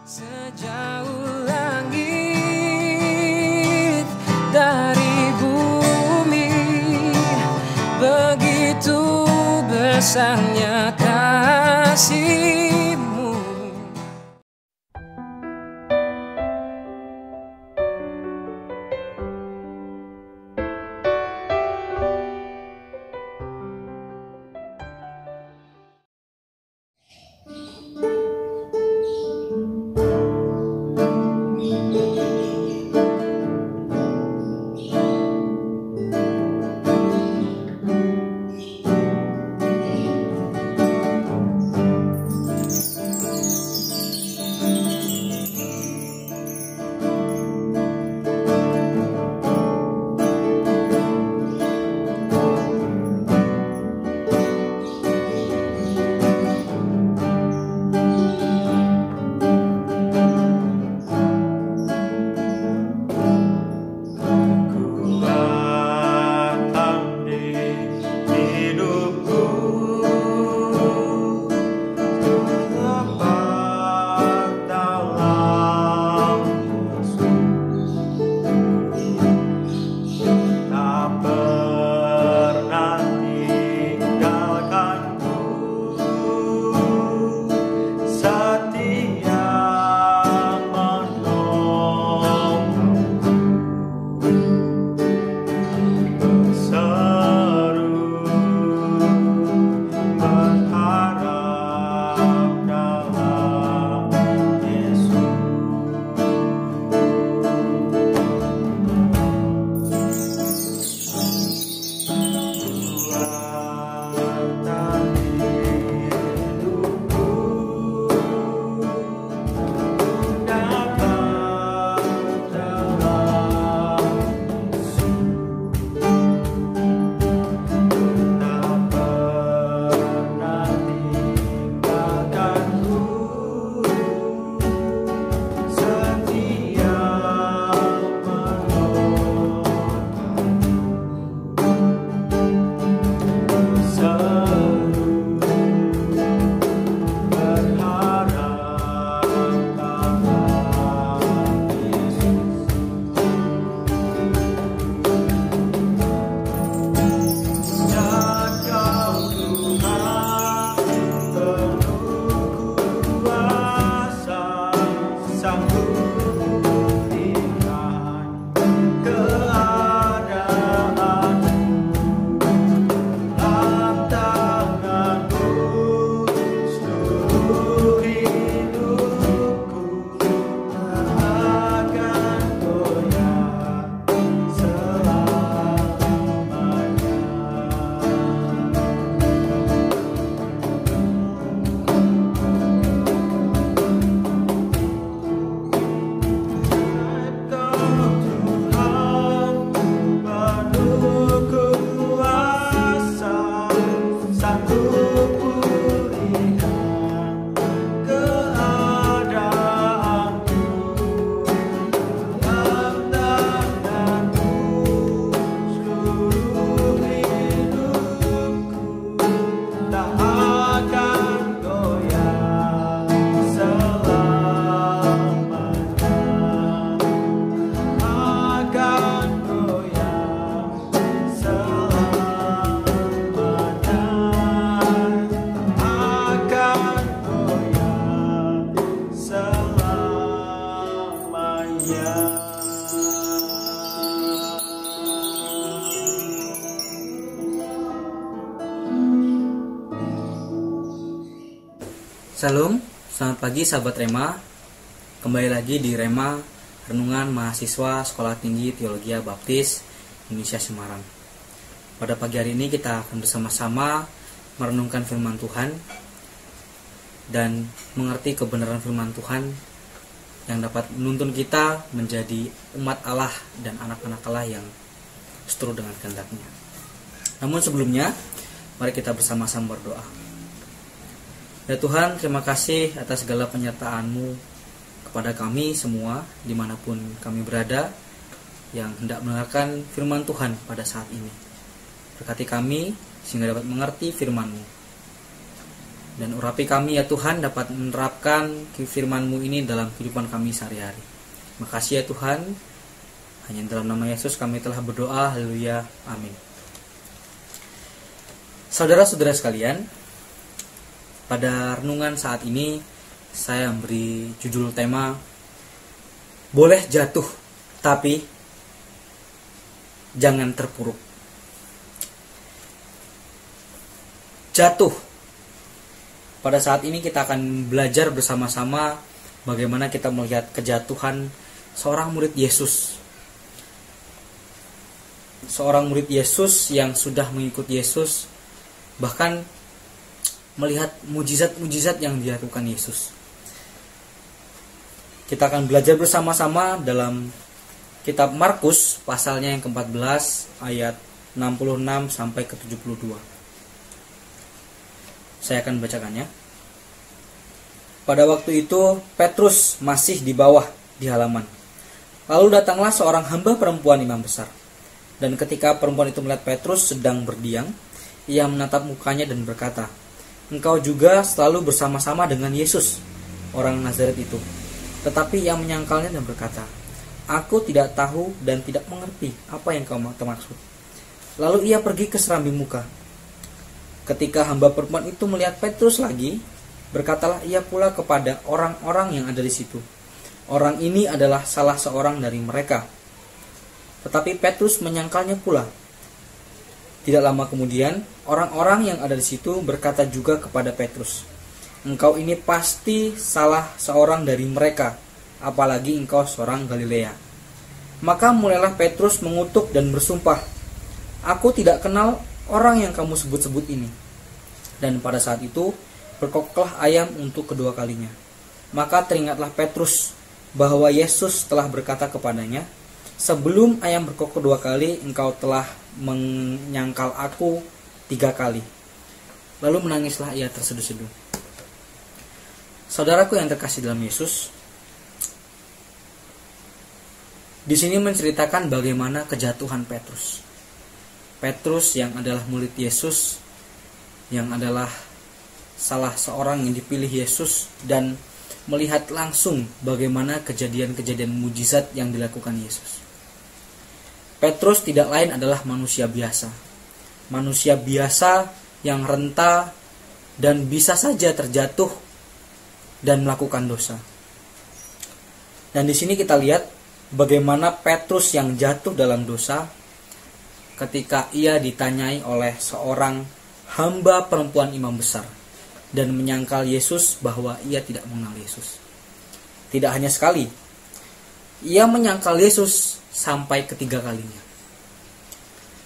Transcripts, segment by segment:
Sejauh langit dari bumi, begitu besarnya kasih-Mu. Shalom, selamat pagi sahabat Rema. Kembali lagi di Rema, Renungan Mahasiswa Sekolah Tinggi Teologi Baptis Indonesia Semarang. Pada pagi hari ini kita akan bersama-sama merenungkan firman Tuhan dan mengerti kebenaran firman Tuhan yang dapat menuntun kita menjadi umat Allah dan anak-anak Allah yang seturut dengan kehendak-Nya. Namun sebelumnya, mari kita bersama-sama berdoa. Ya Tuhan, terima kasih atas segala penyertaan-Mu kepada kami semua dimanapun kami berada yang hendak mendengarkan firman Tuhan pada saat ini. Berkati kami sehingga dapat mengerti firman-Mu. Dan urapi kami ya Tuhan dapat menerapkan firman-Mu ini dalam kehidupan kami sehari-hari. Makasih ya Tuhan. Hanya dalam nama Yesus kami telah berdoa. Haleluya. Amin. Saudara-saudara sekalian, pada renungan saat ini saya memberi judul tema boleh jatuh tapi jangan terpuruk. Jatuh. Pada saat ini kita akan belajar bersama-sama bagaimana kita melihat kejatuhan seorang murid Yesus. Seorang murid Yesus yang sudah mengikuti Yesus, bahkan melihat mujizat-mujizat yang dilakukan Yesus. Kita akan belajar bersama-sama dalam kitab Markus pasalnya yang ke-14 ayat 66 sampai ke 72. Saya akan bacakannya. Pada waktu itu Petrus masih di bawah di halaman. Lalu datanglah seorang hamba perempuan imam besar. Dan ketika perempuan itu melihat Petrus sedang berdiam, ia menatap mukanya dan berkata, "Engkau juga selalu bersama-sama dengan Yesus, orang Nazaret itu." Tetapi ia menyangkalnya dan berkata, "Aku tidak tahu dan tidak mengerti apa yang kau maksud." Lalu ia pergi ke serambi muka. Ketika hamba perempuan itu melihat Petrus lagi, berkatalah ia pula kepada orang-orang yang ada di situ, "Orang ini adalah salah seorang dari mereka." Tetapi Petrus menyangkalnya pula. Tidak lama kemudian, orang-orang yang ada di situ berkata juga kepada Petrus, "Engkau ini pasti salah seorang dari mereka, apalagi engkau seorang Galilea." Maka mulailah Petrus mengutuk dan bersumpah, "Aku tidak kenal orang yang kamu sebut-sebut ini." Dan pada saat itu, berkokoklah ayam untuk kedua kalinya. Maka teringatlah Petrus bahwa Yesus telah berkata kepadanya, "Sebelum ayam berkokok 2 kali, engkau telah menyangkal aku 3 kali." Lalu menangislah ia terseduh-seduh. Saudaraku yang terkasih dalam Yesus, di sini menceritakan bagaimana kejatuhan Petrus. Petrus yang adalah murid Yesus, yang adalah salah seorang yang dipilih Yesus, dan melihat langsung bagaimana kejadian-kejadian mujizat yang dilakukan Yesus. Petrus tidak lain adalah manusia biasa. Manusia biasa yang renta dan bisa saja terjatuh dan melakukan dosa. Dan di sini kita lihat bagaimana Petrus yang jatuh dalam dosa ketika ia ditanyai oleh seorang hamba perempuan imam besar dan menyangkal Yesus bahwa ia tidak mengenal Yesus. Tidak hanya sekali, ia menyangkal Yesus sampai ketiga kalinya.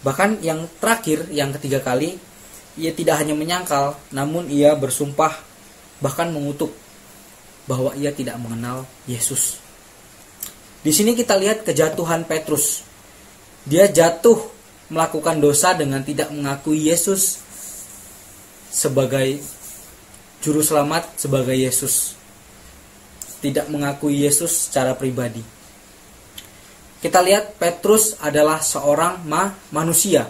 Bahkan yang terakhir, yang ketiga kali, ia tidak hanya menyangkal, namun ia bersumpah, bahkan mengutuk bahwa ia tidak mengenal Yesus. Di sini kita lihat kejatuhan Petrus. Dia jatuh melakukan dosa dengan tidak mengakui Yesus sebagai juru selamat, sebagai Yesus. Tidak mengakui Yesus secara pribadi. Kita lihat Petrus adalah seorang manusia.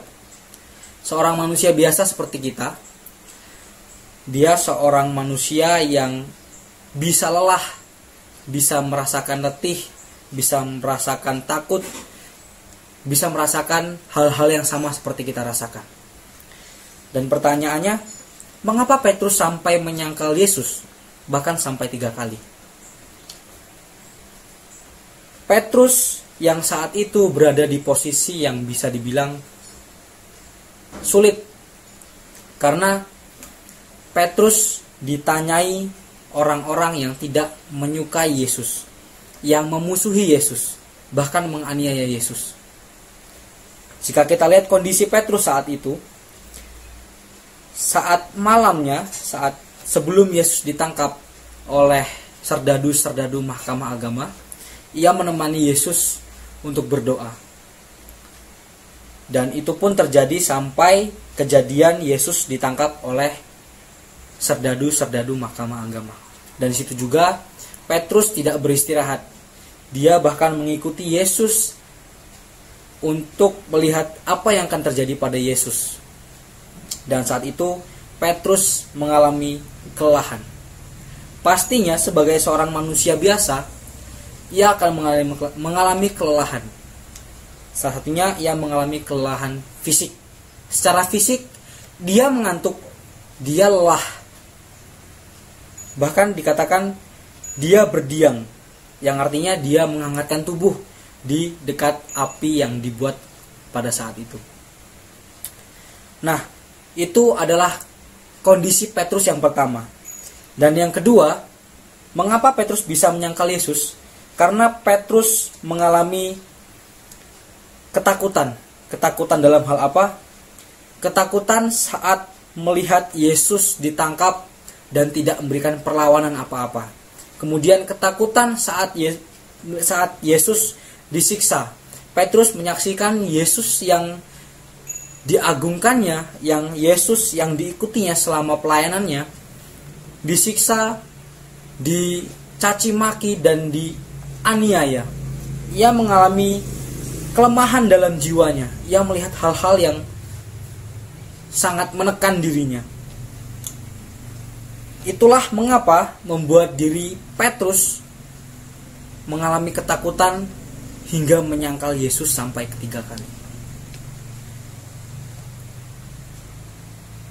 Seorang manusia biasa seperti kita. Dia seorang manusia yang bisa lelah, bisa merasakan letih, bisa merasakan takut, bisa merasakan hal-hal yang sama seperti kita rasakan. Dan pertanyaannya, mengapa Petrus sampai menyangkal Yesus, bahkan sampai 3 kali? Petrus yang saat itu berada di posisi yang bisa dibilang sulit, karena Petrus ditanyai orang-orang yang tidak menyukai Yesus, yang memusuhi Yesus, bahkan menganiaya Yesus. Jika kita lihat kondisi Petrus saat itu, saat malamnya, saat sebelum Yesus ditangkap oleh serdadu-serdadu mahkamah agama, ia menemani Yesus untuk berdoa. Dan itu pun terjadi sampai kejadian Yesus ditangkap oleh serdadu-serdadu mahkamah agama. Dan di situ juga Petrus tidak beristirahat. Dia bahkan mengikuti Yesus untuk melihat apa yang akan terjadi pada Yesus. Dan saat itu Petrus mengalami kelelahan. Pastinya sebagai seorang manusia biasa, ia akan mengalami kelelahan. Salah satunya ia mengalami kelelahan fisik. Secara fisik dia mengantuk, dia lelah. Bahkan dikatakan dia berdiam, yang artinya dia menghangatkan tubuh di dekat api yang dibuat pada saat itu. Nah, itu adalah kondisi Petrus yang pertama. Dan yang kedua, mengapa Petrus bisa menyangkal Yesus? Karena Petrus mengalami ketakutan. Ketakutan dalam hal apa? Ketakutan saat melihat Yesus ditangkap dan tidak memberikan perlawanan apa-apa. Kemudian ketakutan saat Yesus disiksa. Petrus menyaksikan Yesus yang diagungkannya, yang Yesus yang diikutinya selama pelayanannya, disiksa, dicaci maki dan dianiaya. Ia mengalami kelemahan dalam jiwanya. Ia melihat hal-hal yang sangat menekan dirinya. Itulah mengapa membuat diri Petrus mengalami ketakutan hingga menyangkal Yesus sampai ketiga kali.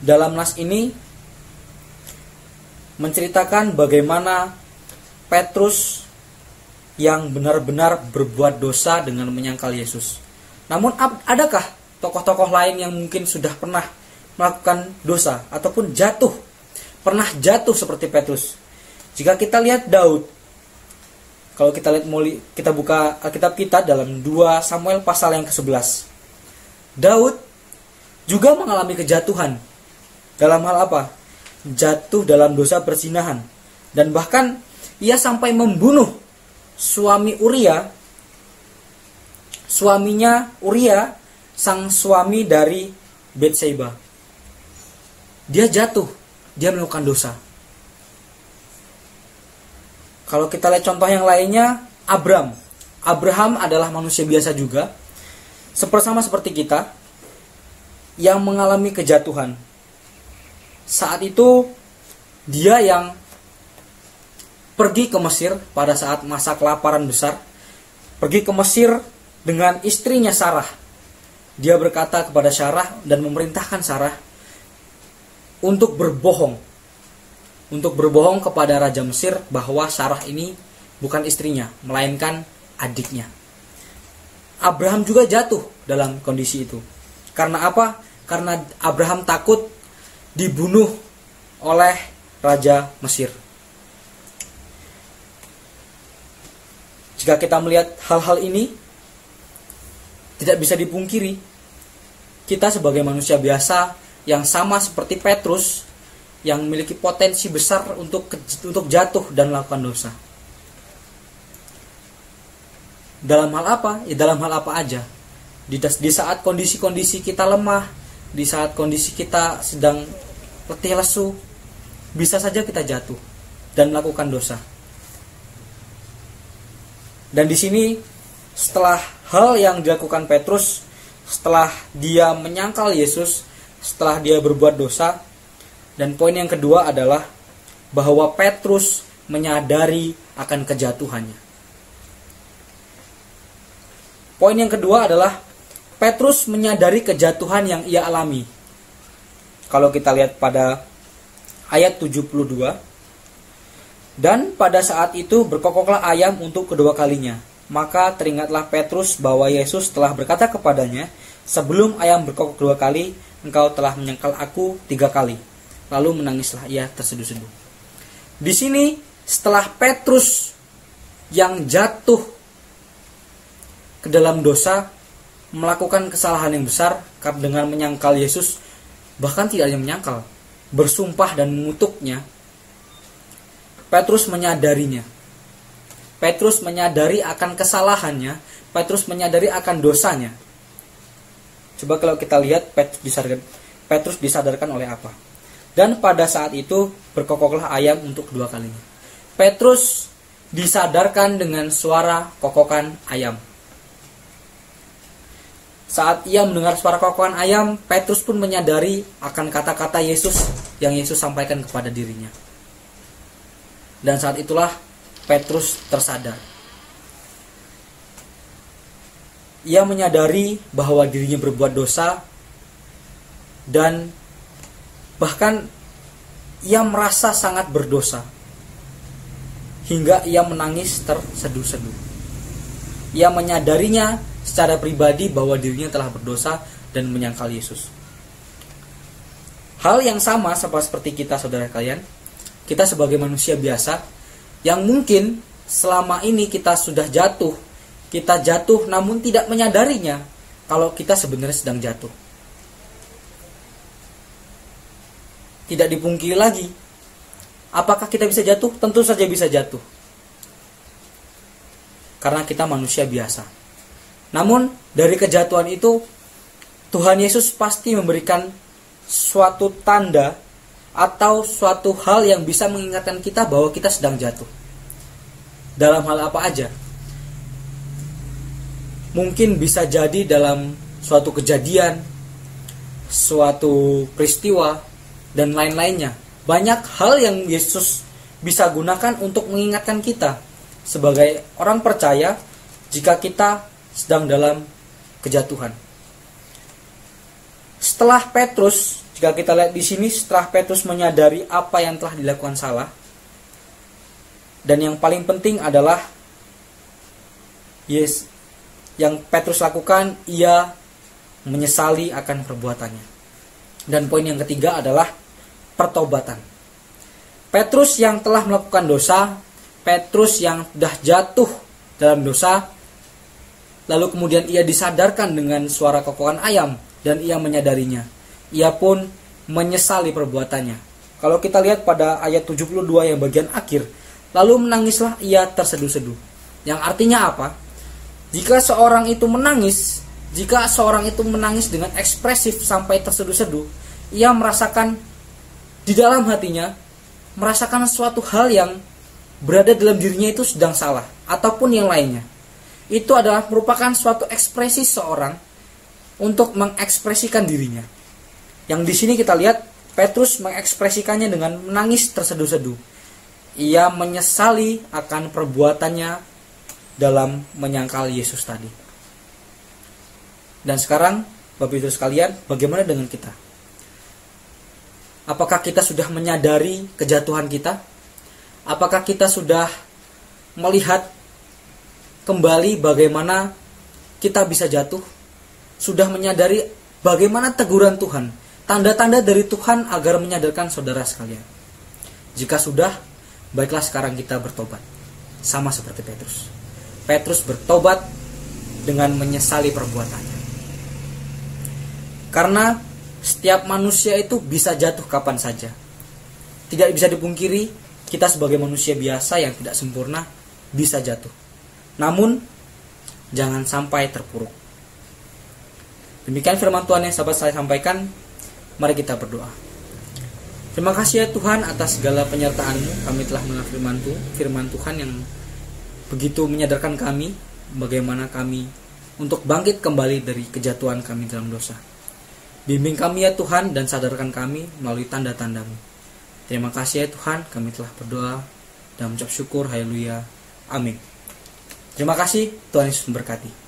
Dalam nas ini menceritakan bagaimana Petrus yang benar-benar berbuat dosa dengan menyangkal Yesus. Namun adakah tokoh-tokoh lain yang mungkin sudah pernah melakukan dosa ataupun pernah jatuh seperti Petrus? Jika kita lihat Daud, kalau kita buka Alkitab kita dalam 2 Samuel pasal yang ke-11, Daud juga mengalami kejatuhan. Dalam hal apa? Jatuh dalam dosa perzinahan. Dan bahkan ia sampai membunuh suami Uria, suaminya Uria, sang suami dari Betseba. Dia jatuh, dia melakukan dosa. Kalau kita lihat contoh yang lainnya, Abraham adalah manusia biasa juga, sama seperti kita, yang mengalami kejatuhan. Saat itu dia yang pergi ke Mesir pada saat masa kelaparan besar, pergi ke Mesir dengan istrinya Sarah. Dia berkata kepada Sarah dan memerintahkan Sarah untuk berbohong kepada Raja Mesir bahwa Sarah ini bukan istrinya, melainkan adiknya. Abraham juga jatuh dalam kondisi itu. Karena apa? Karena Abraham takut dibunuh oleh Raja Mesir. Jika kita melihat hal-hal ini, tidak bisa dipungkiri, kita sebagai manusia biasa yang sama seperti Petrus, yang memiliki potensi besar untuk jatuh dan melakukan dosa. Dalam hal apa? Ya dalam hal apa aja. Di saat kondisi-kondisi kita lemah, di saat kondisi kita sedang letih lesu, bisa saja kita jatuh dan melakukan dosa. Dan di sini setelah hal yang dilakukan Petrus, setelah dia menyangkal Yesus, setelah dia berbuat dosa, dan poin yang kedua adalah bahwa Petrus menyadari akan kejatuhannya. Poin yang kedua adalah Petrus menyadari kejatuhan yang ia alami. Kalau kita lihat pada ayat 72, dan pada saat itu berkokoklah ayam untuk kedua kalinya. Maka teringatlah Petrus bahwa Yesus telah berkata kepadanya, sebelum ayam berkokok 2 kali, engkau telah menyangkal aku 3 kali. Lalu menangislah ia terseduh-seduh. Di sini setelah Petrus yang jatuh ke dalam dosa, melakukan kesalahan yang besar dengan menyangkal Yesus, bahkan tidak hanya menyangkal, bersumpah dan mengutuknya, Petrus menyadarinya. Petrus menyadari akan kesalahannya, Petrus menyadari akan dosanya. Coba kalau kita lihat Petrus disadarkan oleh apa? Dan pada saat itu berkokoklah ayam untuk 2 kalinya. Petrus disadarkan dengan suara kokokan ayam. Saat ia mendengar suara kokokan ayam, Petrus pun menyadari akan kata-kata Yesus yang Yesus sampaikan kepada dirinya. Dan saat itulah Petrus tersadar. Ia menyadari bahwa dirinya berbuat dosa dan bahkan ia merasa sangat berdosa hingga ia menangis terseduh-seduh. Ia menyadarinya secara pribadi bahwa dirinya telah berdosa dan menyangkal Yesus. Hal yang sama seperti kita, saudara kalian. Kita sebagai manusia biasa yang mungkin selama ini kita sudah jatuh. Kita jatuh namun tidak menyadarinya kalau kita sebenarnya sedang jatuh. Tidak dipungkiri lagi. Apakah kita bisa jatuh? Tentu saja bisa jatuh. Karena kita manusia biasa. Namun dari kejatuhan itu Tuhan Yesus pasti memberikan suatu tanda atau suatu hal yang bisa mengingatkan kita bahwa kita sedang jatuh. Dalam hal apa aja? Mungkin bisa jadi dalam suatu kejadian, suatu peristiwa, dan lain-lainnya. Banyak hal yang Yesus bisa gunakan untuk mengingatkan kita sebagai orang percaya jika kita sedang dalam kejatuhan. Setelah Petrus, jika kita lihat di sini, setelah Petrus menyadari apa yang telah dilakukan salah, dan yang paling penting adalah yang Petrus lakukan, ia menyesali akan perbuatannya. Dan poin yang ketiga adalah pertobatan. Petrus yang telah melakukan dosa, Petrus yang sudah jatuh dalam dosa, lalu kemudian ia disadarkan dengan suara kokokan ayam dan ia menyadarinya. Ia pun menyesali perbuatannya. Kalau kita lihat pada ayat 72 yang bagian akhir, lalu menangislah ia terseduh-seduh. Yang artinya apa? Jika seorang itu menangis dengan ekspresif sampai terseduh-seduh, ia merasakan di dalam hatinya, merasakan suatu hal yang berada dalam dirinya itu sedang salah, ataupun yang lainnya. Itu adalah merupakan suatu ekspresi seorang untuk mengekspresikan dirinya. Yang di sini kita lihat, Petrus mengekspresikannya dengan menangis terseduh-seduh. Ia menyesali akan perbuatannya dalam menyangkal Yesus tadi. Dan sekarang, Bapak Ibu sekalian, bagaimana dengan kita? Apakah kita sudah menyadari kejatuhan kita? Apakah kita sudah melihat kembali bagaimana kita bisa jatuh? Sudah menyadari bagaimana teguran Tuhan, tanda-tanda dari Tuhan agar menyadarkan saudara sekalian? Jika sudah, baiklah sekarang kita bertobat. Sama seperti Petrus. Petrus bertobat dengan menyesali perbuatannya. Karena setiap manusia itu bisa jatuh kapan saja. Tidak bisa dipungkiri, kita sebagai manusia biasa yang tidak sempurna bisa jatuh. Namun, jangan sampai terpuruk. Demikian firman Tuhan yang sahabat saya sampaikan. Mari kita berdoa. Terima kasih ya Tuhan atas segala penyertaan-Mu. Kami telah mendengar firman Tuhan yang begitu menyadarkan kami bagaimana kami untuk bangkit kembali dari kejatuhan kami dalam dosa. Bimbing kami ya Tuhan dan sadarkan kami melalui tanda-tanda-Mu. Terima kasih ya Tuhan, kami telah berdoa dan mengucap syukur. Haleluya. Amin. Terima kasih, Tuhan Yesus memberkati.